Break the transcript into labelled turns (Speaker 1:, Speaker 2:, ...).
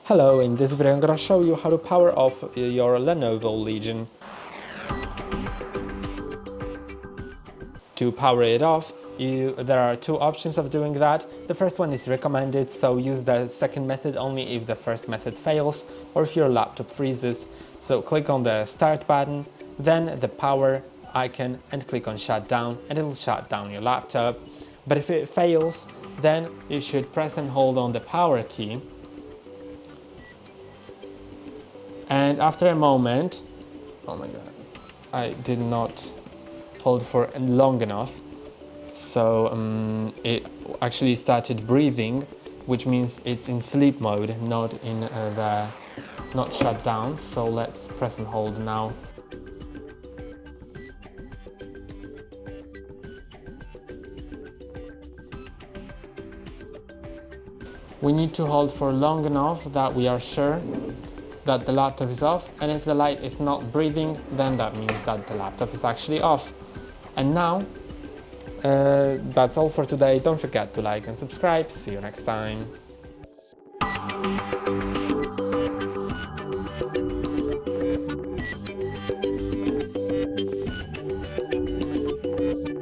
Speaker 1: Hello, in this video I'm gonna show you how to power off your LENOVO Legion. To power it off, there are two options of doing that. The first one is recommended, so use the second method only if the first method fails or if your laptop freezes. So click on the start button, then the power icon and click on shutdown and it'll shut down your laptop. But if it fails, then you should press and hold on the power key. And after a moment, oh my god, I did not hold for long enough. So it actually started breathing, which means it's in sleep mode, not shut down. So let's press and hold now. We need to hold for long enough that we are sure that the laptop is off, and if the light is not breathing, then that means that the laptop is actually off. And now, that's all for today. Don't forget to like and subscribe. See you next time.